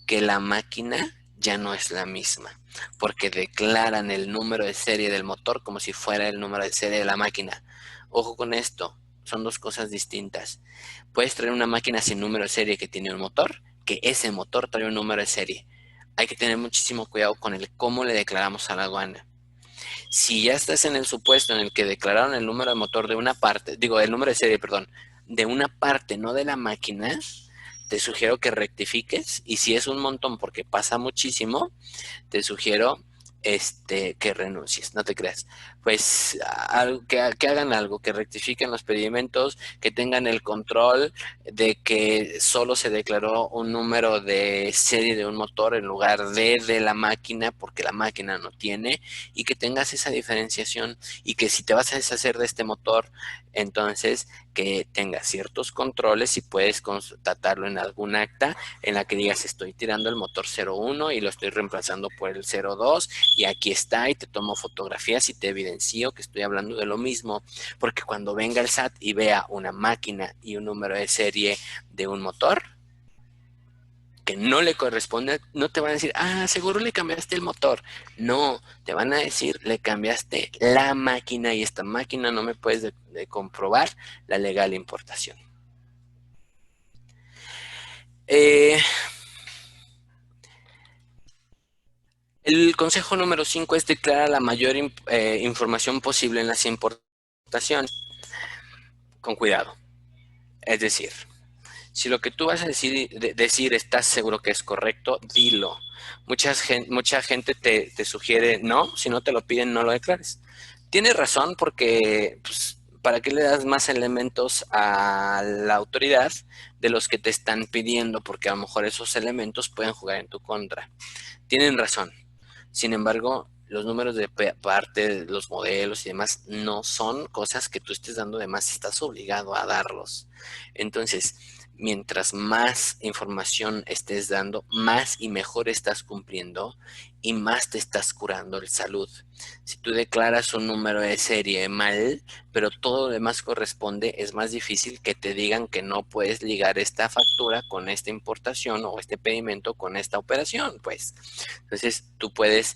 que la máquina ya no es la misma, porque declaran el número de serie del motor como si fuera el número de serie de la máquina. Ojo con esto, son dos cosas distintas. Puedes traer una máquina sin número de serie que tiene un motor, que ese motor trae un número de serie. Hay que tener muchísimo cuidado con el cómo le declaramos a la aduana. Si ya estás en el supuesto en el que declararon el número de motor de una parte, el número de serie, perdón, de una parte, no de la máquina, te sugiero que rectifiques, y si es un montón porque pasa muchísimo, te sugiero que renuncies, no te creas. Pues que hagan algo, que rectifiquen los pedimentos, que tengan el control de que solo se declaró un número de serie de un motor en lugar de la máquina, porque la máquina no tiene, y que tengas esa diferenciación, y que si te vas a deshacer de este motor, entonces que tengas ciertos controles y puedes constatarlo en algún acta en la que digas estoy tirando el motor 01 y lo estoy reemplazando por el 02 y aquí está y te tomo fotografías y te evidencio que estoy hablando de lo mismo, porque cuando venga el SAT y vea una máquina y un número de serie de un motor que no le corresponde, no te van a decir, seguro le cambiaste el motor. No, te van a decir, le cambiaste la máquina y esta máquina no me puedes de comprobar la legal importación. El consejo número 5 es declarar la mayor información posible en las importaciones, con cuidado. Es decir, si lo que tú vas a decir estás seguro que es correcto, dilo. Mucha gente te sugiere, no, si no te lo piden, no lo declares. Tienes razón porque, pues, ¿para qué le das más elementos a la autoridad de los que te están pidiendo? Porque a lo mejor esos elementos pueden jugar en tu contra. Tienen razón. Sin embargo, los números de parte, los modelos y demás, no son cosas que tú estés dando de más, estás obligado a darlos. Entonces, mientras más información estés dando, más y mejor estás cumpliendo y más te estás curando el salud. Si tú declaras un número de serie mal, pero todo lo demás corresponde, es más difícil que te digan que no puedes ligar esta factura con esta importación o este pedimento con esta operación, pues. Entonces, tú puedes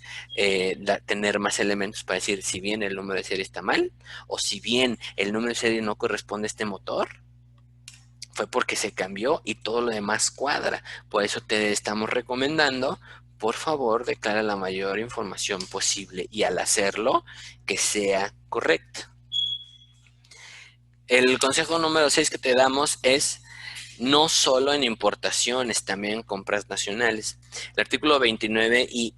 tener más elementos para decir si bien el número de serie está mal o si bien el número de serie no corresponde a este motor, fue porque se cambió y todo lo demás cuadra. Por eso te estamos recomendando, por favor, declara la mayor información posible y al hacerlo, que sea correcta. El consejo número 6 que te damos es no solo en importaciones, también en compras nacionales. El artículo 29 y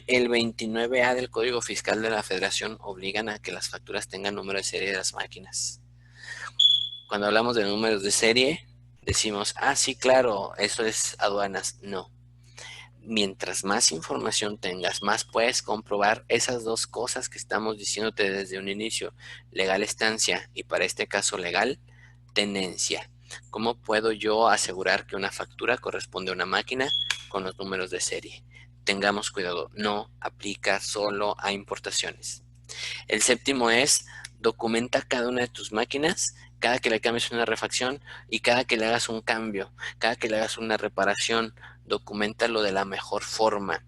el 29A del Código Fiscal de la Federación obligan a que las facturas tengan número de serie de las máquinas. Cuando hablamos de números de serie, decimos, sí, claro, eso es aduanas. No. Mientras más información tengas, más puedes comprobar esas dos cosas que estamos diciéndote desde un inicio. Legal estancia y para este caso legal tenencia. ¿Cómo puedo yo asegurar que una factura corresponde a una máquina con los números de serie? Tengamos cuidado, no aplica solo a importaciones. El séptimo es, documenta cada una de tus máquinas, cada que le cambies una refacción y cada que le hagas un cambio, cada que le hagas una reparación, docúmentalo de la mejor forma.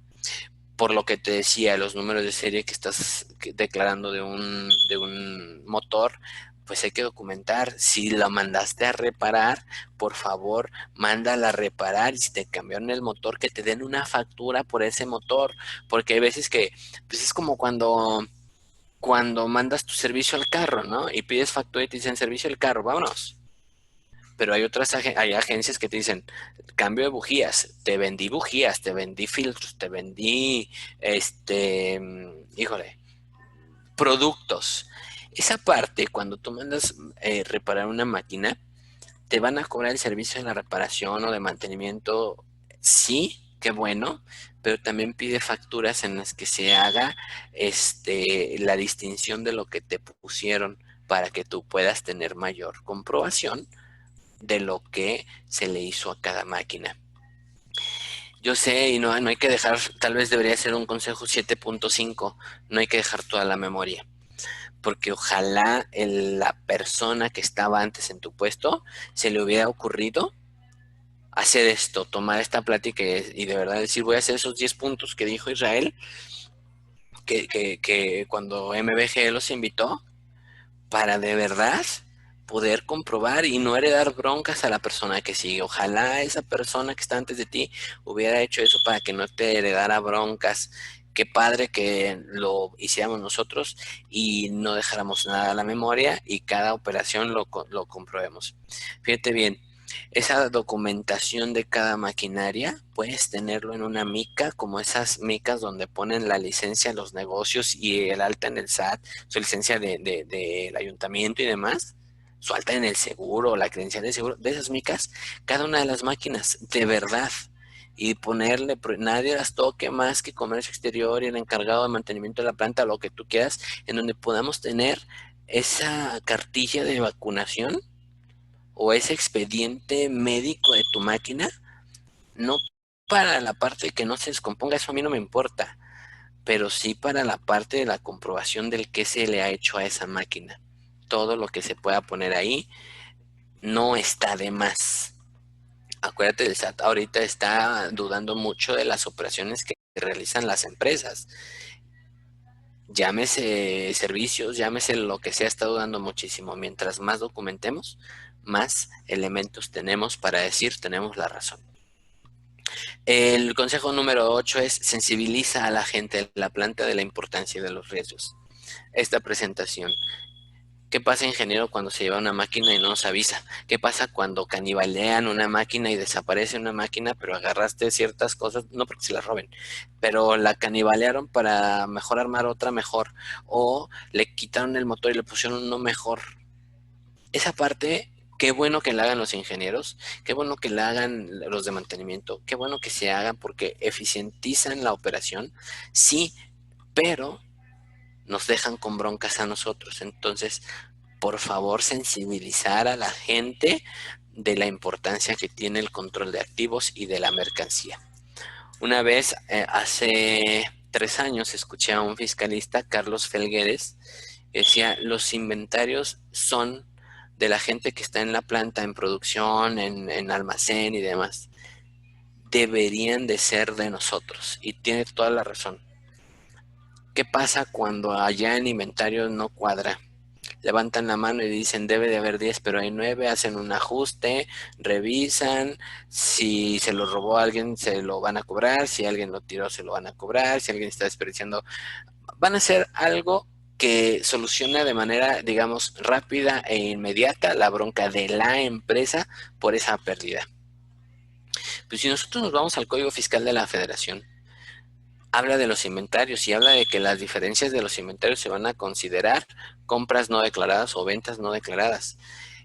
Por lo que te decía, los números de serie que estás declarando de un motor, pues hay que documentar. Si la mandaste a reparar, por favor, mándala a reparar. Y si te cambiaron el motor, que te den una factura por ese motor. Porque hay veces que, pues es como cuando mandas tu servicio al carro, ¿no? Y pides factura y te dicen servicio al carro, vámonos. Pero hay hay agencias que te dicen cambio de bujías, te vendí filtros, te vendí, híjole, productos. Esa parte, cuando tú mandas reparar una máquina, te van a cobrar el servicio de la reparación o de mantenimiento, sí, qué bueno, pero también pide facturas en las que se haga la distinción de lo que te pusieron para que tú puedas tener mayor comprobación de lo que se le hizo a cada máquina. Yo sé, y no hay que dejar, tal vez debería ser un consejo 7.5, no hay que dejar toda la memoria, porque ojalá la persona que estaba antes en tu puesto se le hubiera ocurrido hacer esto, tomar esta plática y de verdad decir, voy a hacer esos 10 puntos que dijo Israel, que cuando MBG los invitó, para de verdad poder comprobar y no heredar broncas a la persona que sigue. Ojalá esa persona que está antes de ti hubiera hecho eso para que no te heredara broncas. Qué padre que lo hiciéramos nosotros y no dejáramos nada a la memoria y cada operación lo comprobemos. Fíjate bien, esa documentación de cada maquinaria puedes tenerlo en una mica, como esas micas donde ponen la licencia en los negocios y el alta en el SAT, su licencia del ayuntamiento y demás, su alta en el seguro, la credencial de seguro, de esas micas, cada una de las máquinas, de verdad. Y ponerle, nadie las toque más que comercio exterior y el encargado de mantenimiento de la planta, lo que tú quieras, en donde podamos tener esa cartilla de vacunación o ese expediente médico de tu máquina, no para la parte de que no se descomponga, eso a mí no me importa, pero sí para la parte de la comprobación del qué se le ha hecho a esa máquina. Todo lo que se pueda poner ahí no está de más. Acuérdate, el SAT ahorita está dudando mucho de las operaciones que realizan las empresas. Llámese servicios, llámese lo que sea, está dudando muchísimo. Mientras más documentemos, más elementos tenemos para decir tenemos la razón. El consejo número 8 es sensibiliza a la gente de la planta de la importancia de los riesgos. Esta presentación. ¿Qué pasa, ingeniero, cuando se lleva una máquina y no nos avisa? ¿Qué pasa cuando canibalean una máquina y desaparece una máquina, pero agarraste ciertas cosas, no porque se la roben, pero la canibalearon para mejor armar otra mejor, o le quitaron el motor y le pusieron uno mejor? Esa parte, qué bueno que la hagan los ingenieros, qué bueno que la hagan los de mantenimiento, qué bueno que se hagan porque eficientizan la operación, sí, pero nos dejan con broncas a nosotros. Entonces, por favor, sensibilizar a la gente de la importancia que tiene el control de activos y de la mercancía. Una vez, hace 3 años, escuché a un fiscalista, Carlos Felgueres, que decía, los inventarios son de la gente que está en la planta, en producción, en almacén y demás. Deberían de ser de nosotros. Y tiene toda la razón. ¿Qué pasa cuando allá en inventario no cuadra? Levantan la mano y dicen debe de haber 10, pero hay 9, hacen un ajuste, revisan, si se lo robó a alguien se lo van a cobrar, si alguien lo tiró se lo van a cobrar, si alguien está desperdiciando, van a hacer algo que solucione de manera, digamos, rápida e inmediata la bronca de la empresa por esa pérdida. Pues si nosotros nos vamos al Código Fiscal de la Federación, habla de los inventarios y habla de que las diferencias de los inventarios se van a considerar compras no declaradas o ventas no declaradas.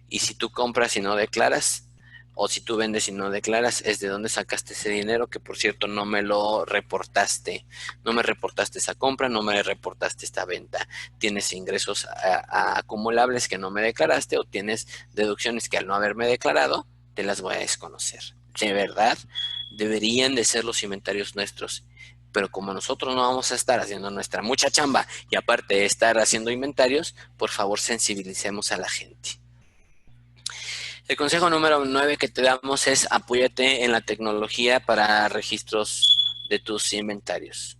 Y si tú compras y no declaras, o si tú vendes y no declaras, es de dónde sacaste ese dinero, que por cierto no me lo reportaste. No me reportaste esa compra, no me reportaste esta venta. Tienes ingresos acumulables que no me declaraste o tienes deducciones que al no haberme declarado, te las voy a desconocer. De verdad, deberían de ser los inventarios nuestros. Pero como nosotros no vamos a estar haciendo nuestra mucha chamba y aparte de estar haciendo inventarios, por favor sensibilicemos a la gente. El consejo número 9 que te damos es apóyate en la tecnología para registros de tus inventarios.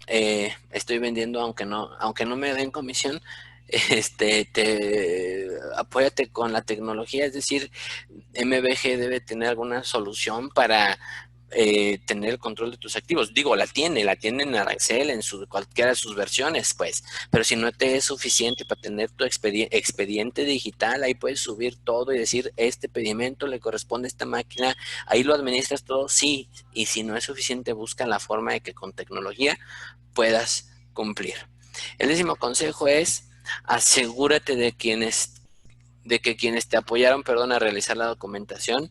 Estoy vendiendo aunque no me den comisión, apóyate con la tecnología, es decir, MBG debe tener alguna solución para tener el control de tus activos. Digo, la tiene en Excel, en cualquiera de sus versiones, pues, pero si no te es suficiente para tener tu expediente digital, ahí puedes subir todo y decir, este pedimento le corresponde a esta máquina, ahí lo administras todo, sí, y si no es suficiente, busca la forma de que con tecnología puedas cumplir. El 10º consejo es, asegúrate de que quienes te apoyaron, a realizar la documentación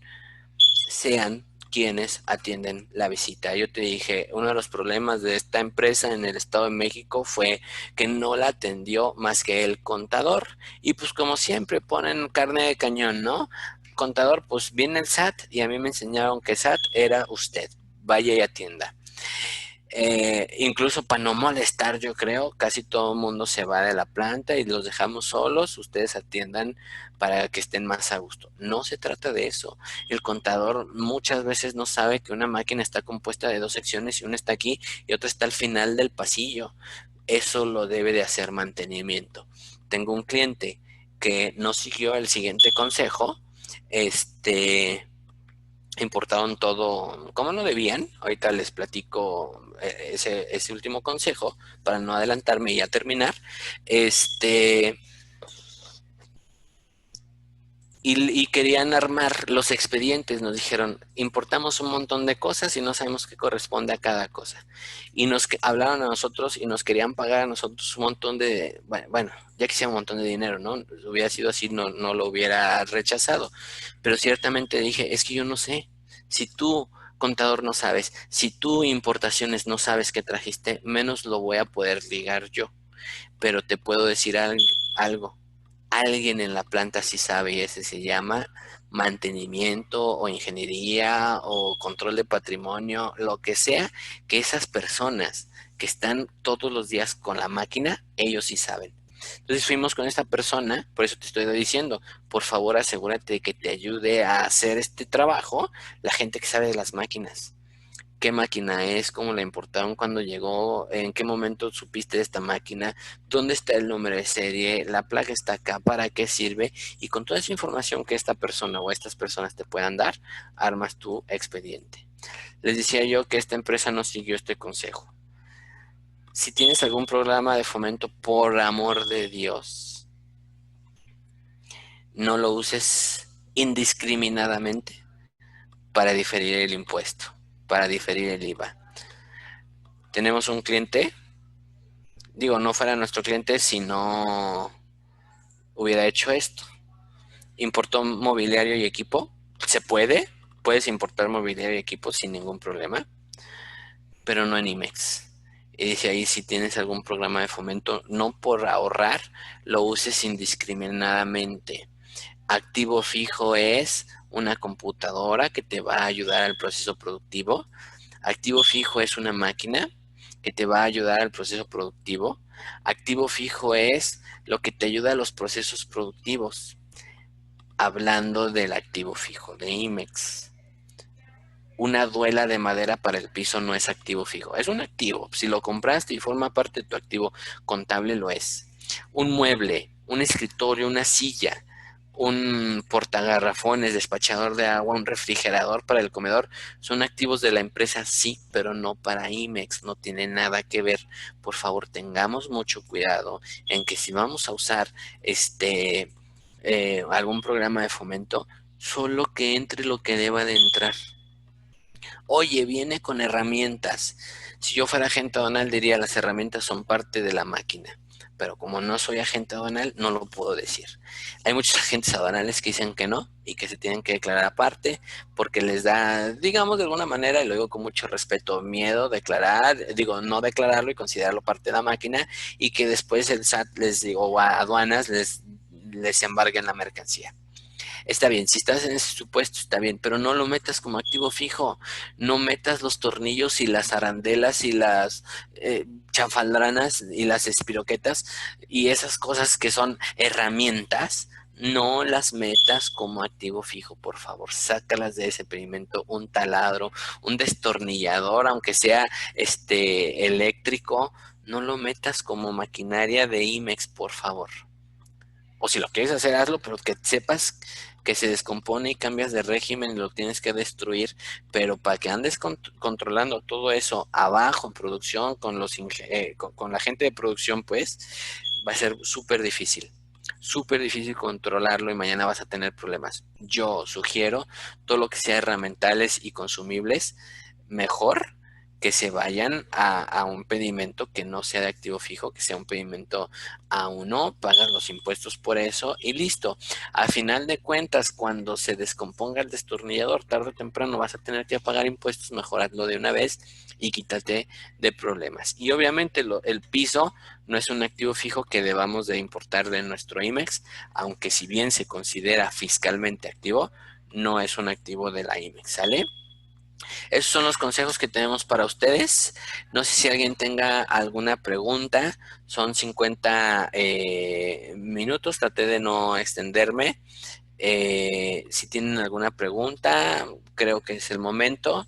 sean quienes atienden la visita. Yo te dije, uno de los problemas de esta empresa en el Estado de México fue que no la atendió más que el contador. Y pues como siempre ponen carne de cañón, ¿no? Contador, pues viene el SAT y a mí me enseñaron que SAT era usted. Vaya y atienda. Incluso para no molestar, yo creo, casi todo el mundo se va de la planta y los dejamos solos, ustedes atiendan para que estén más a gusto. No se trata de eso. El contador muchas veces no sabe que una máquina está compuesta de dos secciones y una está aquí y otra está al final del pasillo. Eso lo debe de hacer mantenimiento. Tengo un cliente que no siguió el siguiente consejo, importaron todo como no debían. Ahorita les platico ese último consejo para no adelantarme y ya terminar. Este, y querían armar los expedientes. Nos dijeron, importamos un montón de cosas y no sabemos qué corresponde a cada cosa. Y nos hablaron a nosotros y nos querían pagar a nosotros un montón de, bueno, ya quisiera un montón de dinero, ¿no? Hubiera sido así, no lo hubiera rechazado. Pero ciertamente dije, es que yo no sé. Si tú, contador, no sabes, si tú, importaciones, no sabes qué trajiste, menos lo voy a poder ligar yo. Pero te puedo decir algo. Alguien en la planta sí sabe y ese se llama mantenimiento o ingeniería o control de patrimonio, lo que sea, que esas personas que están todos los días con la máquina, ellos sí saben. Entonces fuimos con esta persona, por eso te estoy diciendo, por favor asegúrate de que te ayude a hacer este trabajo la gente que sabe de las máquinas. ¿Qué máquina es? ¿Cómo la importaron? ¿Cuándo llegó? ¿En qué momento supiste de esta máquina? ¿Dónde está el número de serie? ¿La placa está acá? ¿Para qué sirve? Y con toda esa información que esta persona o estas personas te puedan dar, armas tu expediente. Les decía yo que esta empresa no siguió este consejo. Si tienes algún programa de fomento, por amor de Dios, no lo uses indiscriminadamente para diferir el impuesto, para diferir el IVA. Tenemos un cliente, digo, no fuera nuestro cliente si no hubiera hecho esto. Importó mobiliario y equipo, se puede, puedes importar mobiliario y equipo sin ningún problema, pero no en IMEX. Y dice ahí, si tienes algún programa de fomento, no por ahorrar, lo uses indiscriminadamente. Activo fijo es una computadora que te va a ayudar al proceso productivo. Activo fijo es una máquina que te va a ayudar al proceso productivo. Activo fijo es lo que te ayuda a los procesos productivos. Hablando del activo fijo de IMEX. Una duela de madera para el piso no es activo fijo, es un activo. Si lo compraste y forma parte de tu activo contable, lo es. Un mueble, un escritorio, una silla, un portagarrafones, despachador de agua, un refrigerador para el comedor, son activos de la empresa, sí, pero no para IMEX, no tiene nada que ver. Por favor, tengamos mucho cuidado en que si vamos a usar algún programa de fomento, solo que entre lo que deba de entrar. Oye, viene con herramientas. Si yo fuera agente aduanal diría las herramientas son parte de la máquina, pero como no soy agente aduanal no lo puedo decir. Hay muchos agentes aduanales que dicen que no y que se tienen que declarar aparte porque les da, digamos de alguna manera, y lo digo con mucho respeto, miedo declarar, digo no declararlo y considerarlo parte de la máquina y que después el SAT les digo o a aduanas les embarguen la mercancía. Está bien, si estás en ese supuesto, está bien, pero no lo metas como activo fijo. No metas los tornillos y las arandelas y las chanfaldranas y las espiroquetas y esas cosas que son herramientas. No las metas como activo fijo, por favor. Sácalas de ese pedimento, un taladro, un destornillador, aunque sea eléctrico. No lo metas como maquinaria de IMEX, por favor. O si lo quieres hacer, hazlo, pero que sepas que se descompone y cambias de régimen y lo tienes que destruir. Pero para que andes controlando todo eso abajo en producción con la gente de producción, pues va a ser súper difícil controlarlo y mañana vas a tener problemas. Yo sugiero todo lo que sea herramientales y consumibles, mejor que se vayan a un pedimento que no sea de activo fijo, que sea un pedimento a uno, pagas los impuestos por eso y listo. A final de cuentas, cuando se descomponga el destornillador, tarde o temprano vas a tener que pagar impuestos, mejor hazlo de una vez y quítate de problemas. Y obviamente el piso no es un activo fijo que debamos de importar de nuestro IMEX, aunque si bien se considera fiscalmente activo, no es un activo de la IMEX, ¿sale? Esos son los consejos que tenemos para ustedes. No sé si alguien tenga alguna pregunta. Son 50 minutos. Traté de no extenderme. Si tienen alguna pregunta, creo que es el momento.